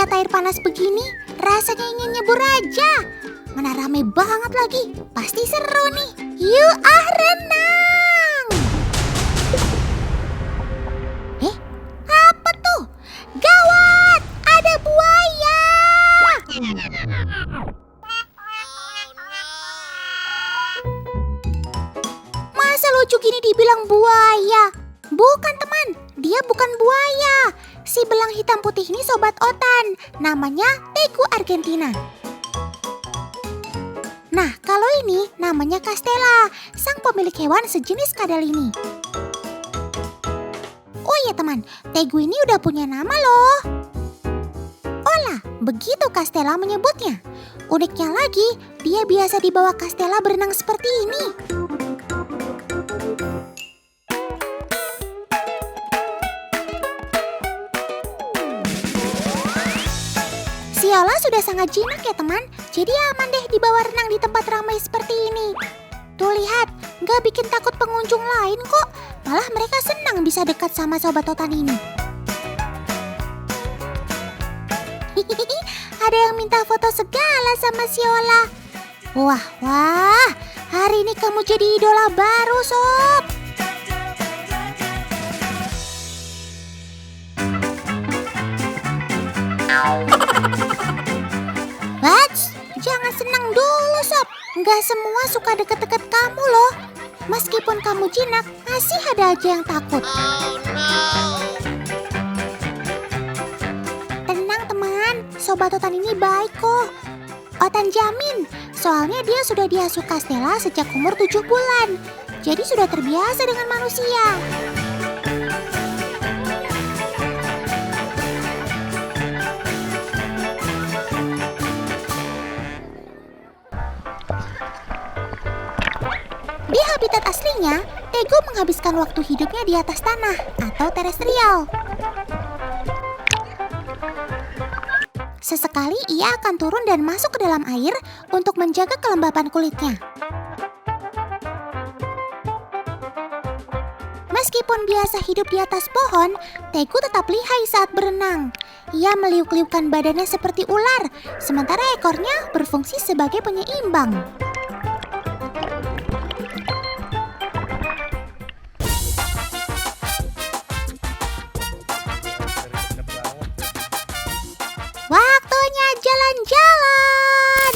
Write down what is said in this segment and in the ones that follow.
Lihat air panas begini, rasanya ingin nyebur aja. Mana rame banget lagi, pasti seru nih. Yuk renang. Apa tuh? Gawat, ada buaya. Masa lucu gini dibilang buaya? Bukan teman, dia bukan buaya. Si belang hitam putih ini sobat Otan, namanya Tegu Argentina. Nah, kalau ini namanya Castella, sang pemilik hewan sejenis kadal ini. Oh iya teman, Tegu ini udah punya nama loh. Ola, begitu Castella menyebutnya. Uniknya lagi, dia biasa dibawa Castella berenang seperti ini. Siola sudah sangat jinak ya teman, jadi aman deh dibawa renang di tempat ramai seperti ini. Tuh lihat, gak bikin takut pengunjung lain kok, malah mereka senang bisa dekat sama sobat Otan ini. Ada yang minta foto segala sama Siola. Wah, hari ini kamu jadi idola baru sob. Wats, jangan senang dulu sob. Nggak semua suka deket-deket kamu loh. Meskipun kamu jinak, masih ada aja yang takut. Oh no. Tenang teman, sobat Otan ini baik kok. Otan jamin, soalnya dia sudah diasuh Castella sejak umur 7 bulan. Jadi sudah terbiasa dengan manusia. Di habitat aslinya, Tegu menghabiskan waktu hidupnya di atas tanah atau terestrial. Sesekali ia akan turun dan masuk ke dalam air untuk menjaga kelembapan kulitnya. Meskipun biasa hidup di atas pohon, Tegu tetap lihai saat berenang. Ia meliuk-liukkan badannya seperti ular, sementara ekornya berfungsi sebagai penyeimbang. Waktunya jalan-jalan.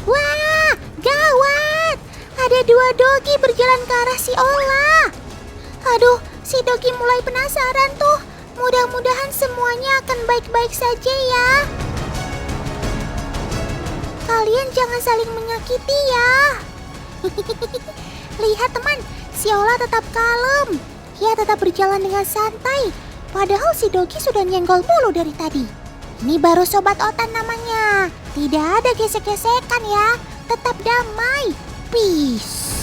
Wah, gawat. Ada 2 dogi berjalan ke arah si Ola. Aduh, si dogi mulai penasaran tuh. Mudah-mudahan semuanya akan baik-baik saja ya. Kalian jangan saling menyakiti ya. Lihat teman, si Ola tetap kalem. Ia tetap berjalan dengan santai. Padahal si dogi sudah nyenggol mulu dari tadi. Ini baru sobat Otan namanya. Tidak ada gesek-gesekan ya. Tetap damai. Peace.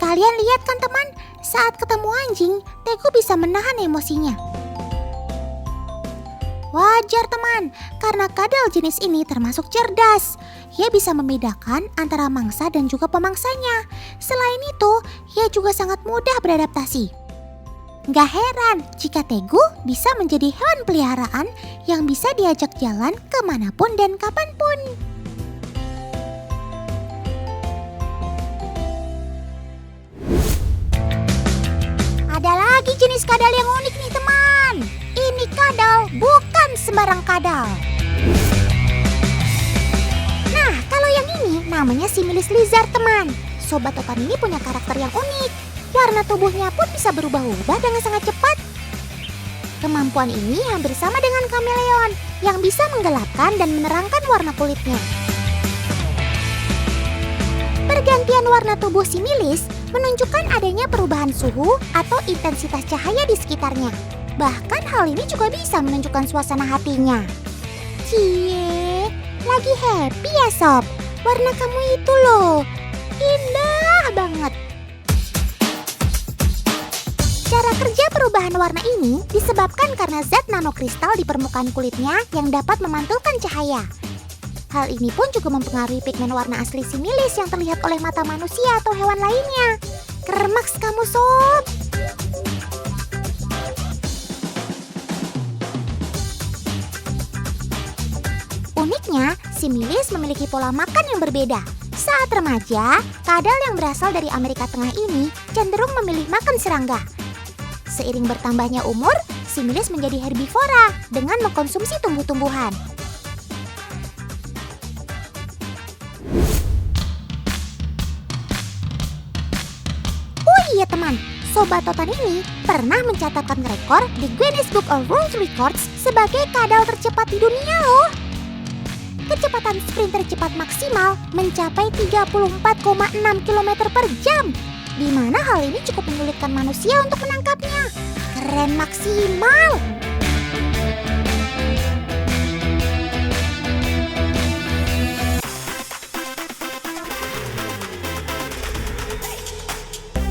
Kalian lihat kan teman, saat ketemu anjing, Tegu bisa menahan emosinya. Wajar teman, karena kadal jenis ini termasuk cerdas. Ia bisa membedakan antara mangsa dan juga pemangsanya. Selain itu, ia juga sangat mudah beradaptasi. Gak heran jika Tegu bisa menjadi hewan peliharaan yang bisa diajak jalan kemanapun dan kapanpun. Ada lagi jenis kadal yang unik nih teman. Ini kadal bukan sembarang kadal. Nah, kalau yang ini namanya Similis lizard teman. Sobat Otan ini punya karakter yang unik. Warna tubuhnya pun bisa berubah-ubah dengan sangat cepat. Kemampuan ini hampir sama dengan kameleon yang bisa menggelapkan dan menerangkan warna kulitnya. Pergantian warna tubuh Similis menunjukkan adanya perubahan suhu atau intensitas cahaya di sekitarnya. Bahkan hal ini juga bisa menunjukkan suasana hatinya. Cie, lagi happy ya sob? Warna kamu itu loh, indah banget. Cara kerja perubahan warna ini disebabkan karena zat nanokristal di permukaan kulitnya yang dapat memantulkan cahaya. Hal ini pun juga mempengaruhi pigmen warna asli similis yang terlihat oleh mata manusia atau hewan lainnya. Kermaks kamu sob! Uniknya, similis memiliki pola makan yang berbeda. Saat remaja, kadal yang berasal dari Amerika Tengah ini cenderung memilih makan serangga. Seiring bertambahnya umur, similis menjadi herbivora dengan mengkonsumsi tumbuh-tumbuhan. Oh iya teman, Sobat Totan ini pernah mencatatkan rekor di Guinness Book of World Records sebagai kadal tercepat di dunia loh. Kecepatan sprint tercepat maksimal mencapai 34,6 km per jam, di mana hal ini cukup menyulitkan manusia untuk menangkapnya. Keren maksimal!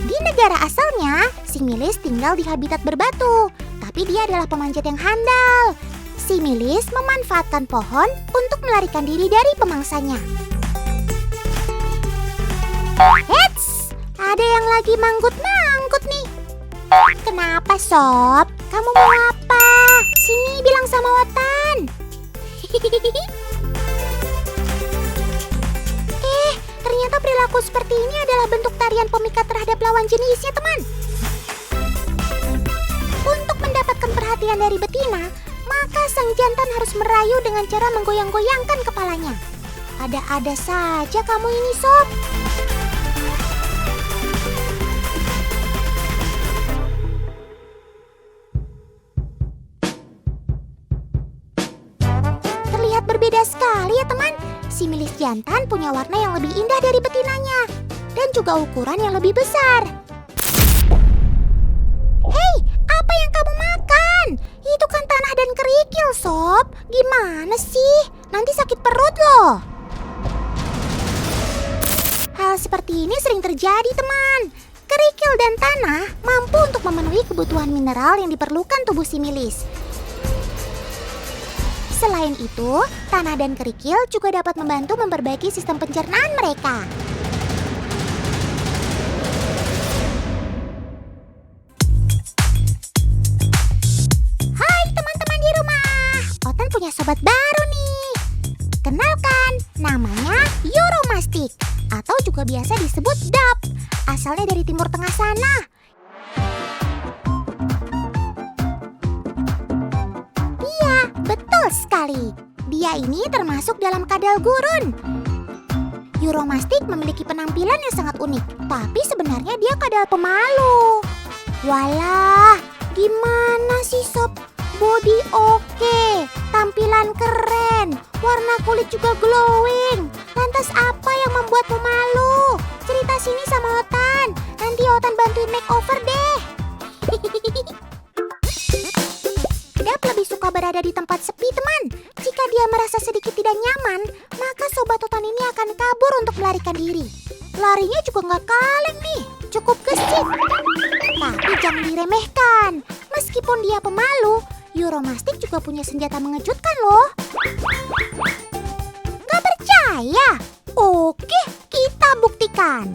Di negara asalnya, similis tinggal di habitat berbatu, tapi dia adalah pemanjat yang handal. Similis memanfaatkan pohon untuk melarikan diri dari pemangsanya. Eits, ada yang lagi manggut-manggut nih. Kenapa sob? Kamu mau apa? Sini bilang sama Wotan. Ternyata perilaku seperti ini adalah bentuk tarian pemikat terhadap lawan jenisnya teman. Untuk mendapatkan perhatian dari betina, maka sang jantan harus merayu dengan cara menggoyang-goyangkan kepalanya. Ada-ada saja kamu ini sob. Terlihat berbeda sekali ya teman. Similis jantan punya warna yang lebih indah dari betinanya dan juga ukuran yang lebih besar. Hei, apa yang kamu makan? Itu kan tanah dan kerikil, sob. Gimana sih? Nanti sakit perut loh. Hal seperti ini sering terjadi, teman. Kerikil dan tanah mampu untuk memenuhi kebutuhan mineral yang diperlukan tubuh similis. Selain itu, tanah dan kerikil juga dapat membantu memperbaiki sistem pencernaan mereka. Hai teman-teman di rumah, Otan punya sobat baru nih. Kenalkan, namanya Euromastic atau juga biasa disebut dap. Asalnya dari Timur Tengah sana. Betul sekali, dia ini termasuk dalam kadal gurun. Euromastic memiliki penampilan yang sangat unik, tapi sebenarnya dia kadal pemalu. Walah, gimana sih sob? Body oke, tampilan keren, warna kulit juga glowing. Lantas apa yang membuatmu malu? Cerita sini sama Otan, nanti Otan bantuin makeover deh. Dap lebih suka berada di tempat sepi teman. Jika dia merasa sedikit tidak nyaman, maka sobat Totan ini akan kabur untuk melarikan diri. Larinya juga nggak kaleng nih, cukup gesit. Tapi jangan diremehkan. Meskipun dia pemalu, Euromastic juga punya senjata mengejutkan loh. Gak percaya? Oke, kita buktikan.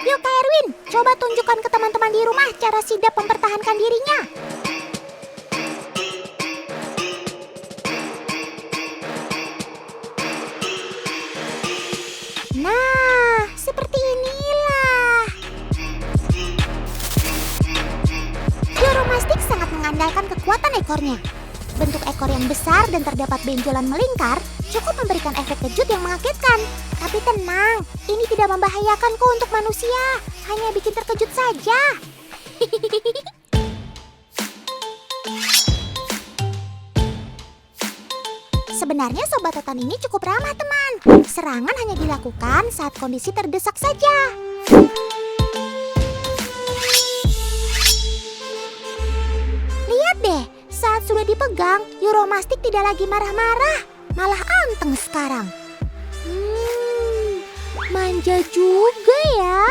Yuk Kak Erwin, coba tunjukkan ke teman-teman di rumah cara si Dap mempertahankan dirinya. Nah, seperti inilah. Euromastic sangat mengandalkan kekuatan ekornya. Bentuk ekor yang besar dan terdapat benjolan melingkar cukup memberikan efek kejut yang mengagetkan. Tapi tenang, ini tidak membahayakan kok untuk manusia. Hanya bikin terkejut saja. Sebenarnya sobat Totan ini cukup ramah teman. Serangan hanya dilakukan saat kondisi terdesak saja. Lihat deh, saat sudah dipegang, Euromastic tidak lagi marah-marah, malah anteng sekarang. Manja juga ya.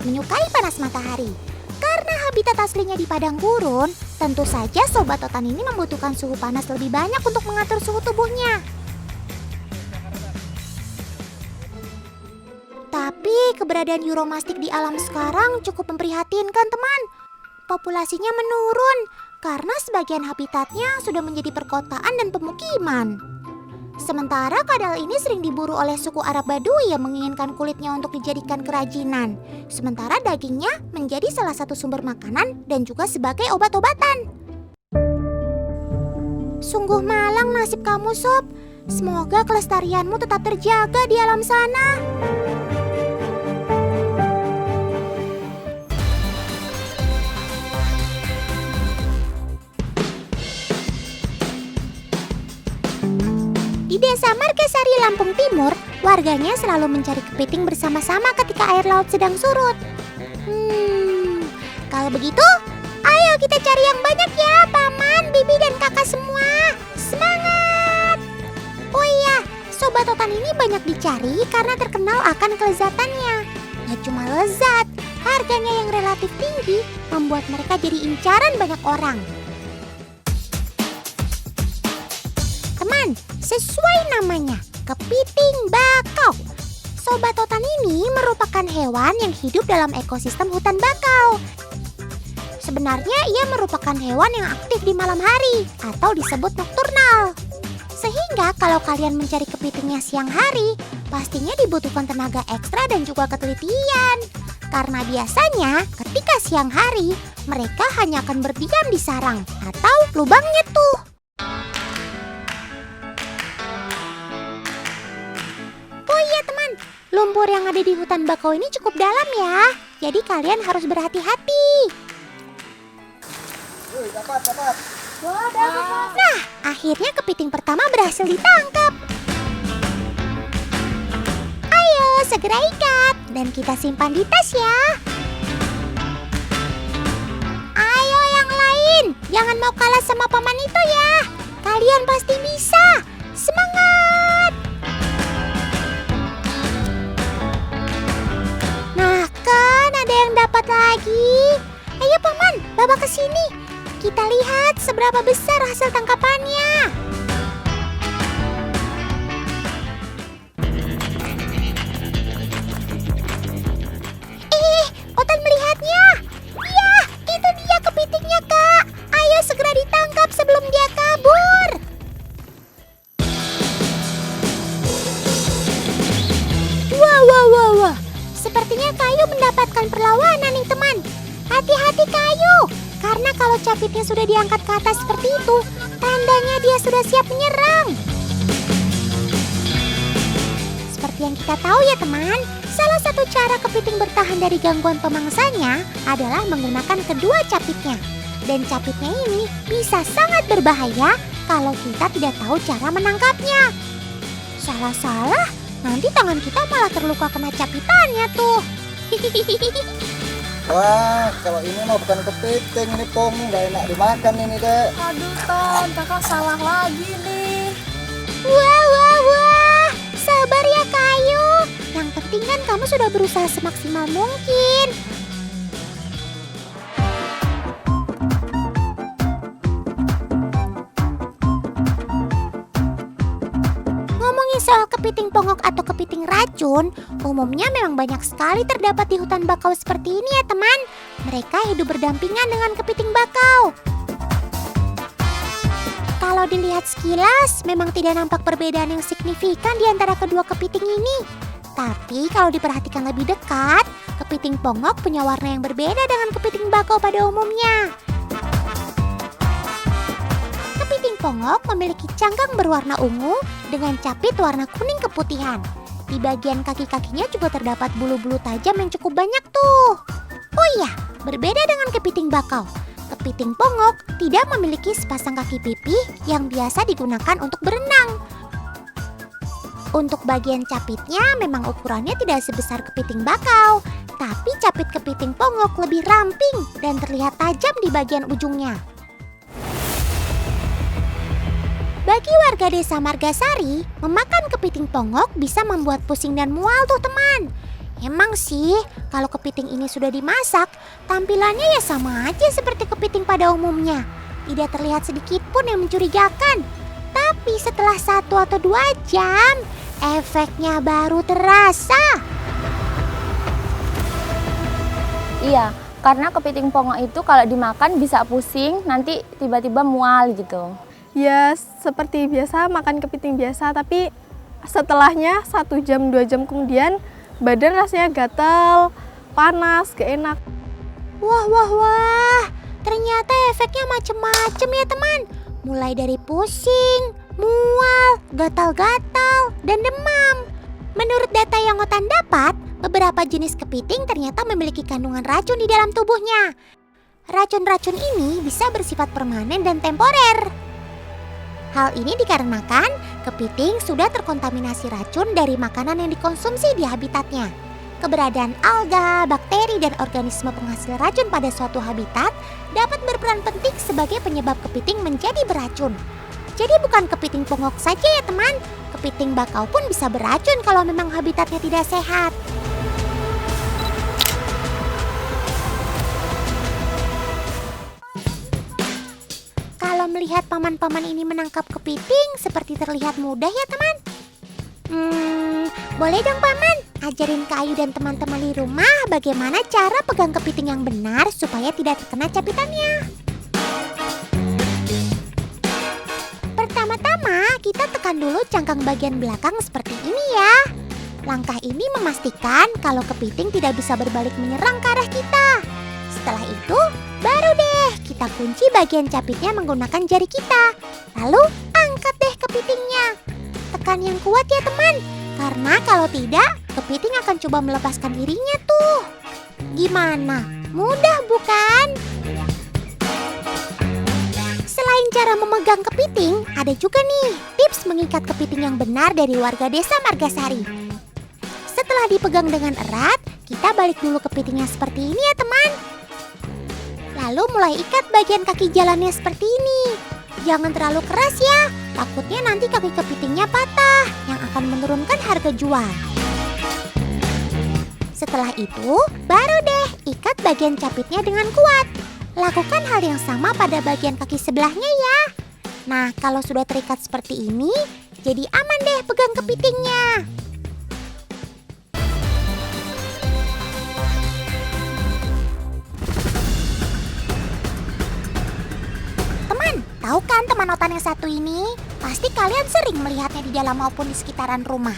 menyukai panas matahari. Karena habitat aslinya di padang gurun, tentu saja sobat totan ini membutuhkan suhu panas lebih banyak untuk mengatur suhu tubuhnya. Tapi keberadaan Euromastik di alam sekarang cukup memprihatinkan, teman. Populasinya menurun karena sebagian habitatnya sudah menjadi perkotaan dan pemukiman. Sementara kadal ini sering diburu oleh suku Arab Badui yang menginginkan kulitnya untuk dijadikan kerajinan. Sementara dagingnya menjadi salah satu sumber makanan dan juga sebagai obat-obatan. Sungguh malang nasib kamu, Sob. Semoga kelestarianmu tetap terjaga di alam sana. Di desa Margasari, Lampung Timur, warganya selalu mencari kepiting bersama-sama ketika air laut sedang surut. Kalau begitu, ayo kita cari yang banyak ya, Paman, Bibi, dan kakak semua. Semangat! Oh iya, sobat totan ini banyak dicari karena terkenal akan kelezatannya. Gak cuma lezat, harganya yang relatif tinggi membuat mereka jadi incaran banyak orang. Teman, sesuai namanya, kepiting bakau. Sobat totan ini merupakan hewan yang hidup dalam ekosistem hutan bakau. Sebenarnya ia merupakan hewan yang aktif di malam hari atau disebut nokturnal. Sehingga kalau kalian mencari kepitingnya siang hari, pastinya dibutuhkan tenaga ekstra dan juga ketelitian. Karena biasanya ketika siang hari, mereka hanya akan berdiam di sarang atau lubangnya tuh. Lumpur yang ada di hutan bakau ini cukup dalam ya, jadi kalian harus berhati-hati. Dapat. Nah, akhirnya kepiting pertama berhasil ditangkap. Ayo, segera ikat dan kita simpan di tas ya. Ayo yang lain, jangan mau kalah sama paman itu ya. Kalian pasti bisa. Semangat! Nah kan, ada yang dapat lagi. Ayo paman, bawa ke sini. Kita lihat seberapa besar hasil tangkapannya. Otan melihatnya. Ya, itu dia kepitingnya, Kak. Ayo segera ditangkap sebelum dia kabur. Wah. Sepertinya Kayu mendapatkan perlawanan nih, teman. Hati-hati Kayu, karena kalau capitnya sudah diangkat ke atas seperti itu, tandanya dia sudah siap menyerang. Seperti yang kita tahu ya teman, salah satu cara kepiting bertahan dari gangguan pemangsanya adalah menggunakan kedua capitnya. Dan capitnya ini bisa sangat berbahaya kalau kita tidak tahu cara menangkapnya. Salah-salah, nanti tangan kita malah terluka kena capitannya tuh. Wah, kalau ini mah bukan kepiting, ini ponging, gak enak dimakan ini dek. Aduh Ton, kakak salah lagi nih. Wah, sabar ya Kayu. Yang penting kan kamu sudah berusaha semaksimal mungkin. Ngomongin soal kepiting pongok atau kepiting racun, umumnya memang banyak sekali terdapat di hutan bakau seperti ini ya teman. Mereka hidup berdampingan dengan kepiting bakau. Kalau dilihat sekilas, memang tidak nampak perbedaan yang signifikan di antara kedua kepiting ini. Tapi kalau diperhatikan lebih dekat, kepiting pongok punya warna yang berbeda dengan kepiting bakau pada umumnya. Kepiting pongok memiliki cangkang berwarna ungu dengan capit warna kuning keputihan. Di bagian kaki-kakinya juga terdapat bulu-bulu tajam yang cukup banyak tuh. Oh iya, berbeda dengan kepiting bakau. Kepiting pongok tidak memiliki sepasang kaki pipih yang biasa digunakan untuk berenang. Untuk bagian capitnya memang ukurannya tidak sebesar kepiting bakau, tapi capit kepiting pongok lebih ramping dan terlihat tajam di bagian ujungnya. Bagi warga desa Margasari, memakan kepiting pongok bisa membuat pusing dan mual tuh teman. Emang sih, kalau kepiting ini sudah dimasak, tampilannya ya sama aja seperti kepiting pada umumnya. Tidak terlihat sedikit pun yang mencurigakan. Tapi setelah 1 atau 2 jam, efeknya baru terasa. Iya, karena kepiting pongo itu kalau dimakan bisa pusing, nanti tiba-tiba mual gitu. Ya seperti biasa makan kepiting biasa, tapi setelahnya 1 jam 2 jam kemudian badan rasanya gatal, panas, gak enak. Wah, ternyata efeknya macem-macem ya teman. Mulai dari pusing, mual, gatal-gatal, dan demam. Menurut data yang Otan dapat, beberapa jenis kepiting ternyata memiliki kandungan racun di dalam tubuhnya. Racun-racun ini bisa bersifat permanen dan temporer. Hal ini dikarenakan kepiting sudah terkontaminasi racun dari makanan yang dikonsumsi di habitatnya. Keberadaan alga, bakteri, dan organisme penghasil racun pada suatu habitat dapat berperan penting sebagai penyebab kepiting menjadi beracun. Jadi bukan kepiting pongok saja ya teman, kepiting bakau pun bisa beracun kalau memang habitatnya tidak sehat. Kalau melihat paman-paman ini menangkap kepiting, seperti terlihat mudah ya teman. Boleh dong paman, ajarin ke Ayu dan teman-teman di rumah bagaimana cara pegang kepiting yang benar supaya tidak terkena capitannya. Pertama-tama kita tekan dulu cangkang bagian belakang seperti ini ya. Langkah ini memastikan kalau kepiting tidak bisa berbalik menyerang ke arah kita. Setelah itu, baru deh kita kunci bagian capitnya menggunakan jari kita. Lalu angkat deh kepitingnya. Tekan yang kuat ya teman, karena kalau tidak, kepiting akan coba melepaskan dirinya tuh. Gimana? Mudah bukan? Selain cara memegang kepiting, ada juga nih tips mengikat kepiting yang benar dari warga desa Margasari. Setelah dipegang dengan erat, kita balik dulu kepitingnya seperti ini ya teman. Lalu mulai ikat bagian kaki jalannya seperti ini. Jangan terlalu keras ya, takutnya nanti kaki kepitingnya patah yang akan menurunkan harga jual. Setelah itu, baru deh ikat bagian capitnya dengan kuat. Lakukan hal yang sama pada bagian kaki sebelahnya ya. Nah, kalau sudah terikat seperti ini, jadi aman deh pegang kepitingnya. Tahu kan teman Otan yang satu ini? Pasti kalian sering melihatnya di dalam maupun di sekitaran rumah.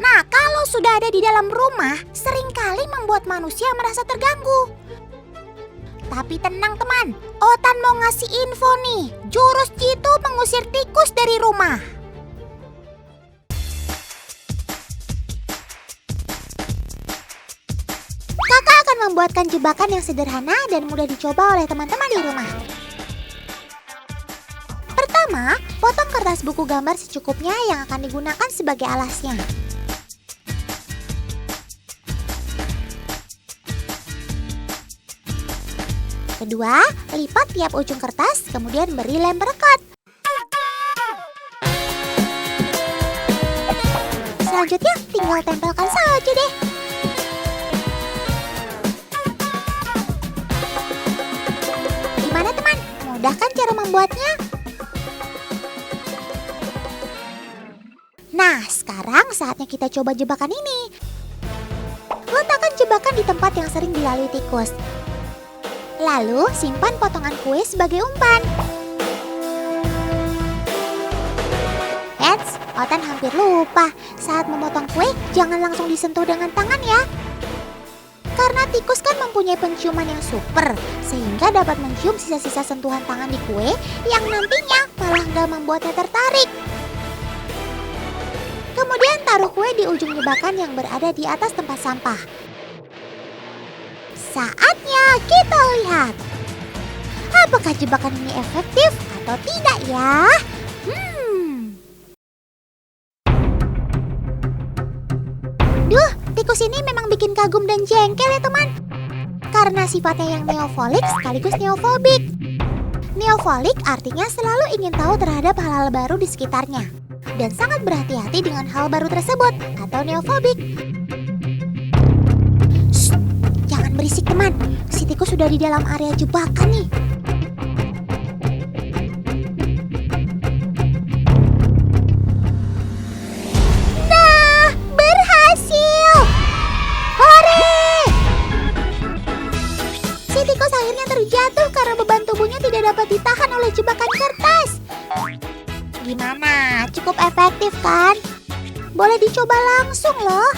Nah, kalau sudah ada di dalam rumah, seringkali membuat manusia merasa terganggu. Tapi tenang teman, Otan mau ngasih info nih. Jurus jitu mengusir tikus dari rumah. Kakak akan membuatkan jebakan yang sederhana dan mudah dicoba oleh teman-teman di rumah. Pertama, potong kertas buku gambar secukupnya yang akan digunakan sebagai alasnya. Kedua, lipat tiap ujung kertas, kemudian beri lem perekat. Selanjutnya, tinggal tempelkan saja deh. Gimana teman? Mudah kan cara membuatnya? Nah, sekarang saatnya kita coba jebakan ini. Letakkan jebakan di tempat yang sering dilalui tikus. Lalu, simpan potongan kue sebagai umpan. Eits, Otan hampir lupa. Saat memotong kue, jangan langsung disentuh dengan tangan ya. Karena tikus kan mempunyai penciuman yang super, sehingga dapat mencium sisa-sisa sentuhan tangan di kue yang nantinya malah nggak membuatnya tertarik. Kemudian taruh kue di ujung jebakan yang berada di atas tempat sampah. Saatnya kita lihat. Apakah jebakan ini efektif atau tidak ya? Duh, tikus ini memang bikin kagum dan jengkel ya teman. Karena sifatnya yang neofolik sekaligus neofobik. Neofolik artinya selalu ingin tahu terhadap hal-hal baru di sekitarnya. dan sangat berhati-hati dengan hal baru tersebut atau neofobik. Shh, jangan berisik teman, si tikus sudah di dalam area jebakan nih. Nah, berhasil! Hore! Si tikus akhirnya terjatuh karena beban tubuhnya tidak dapat ditahan oleh jebakan kertas. Gimana? Cukup efektif kan? Boleh dicoba langsung loh.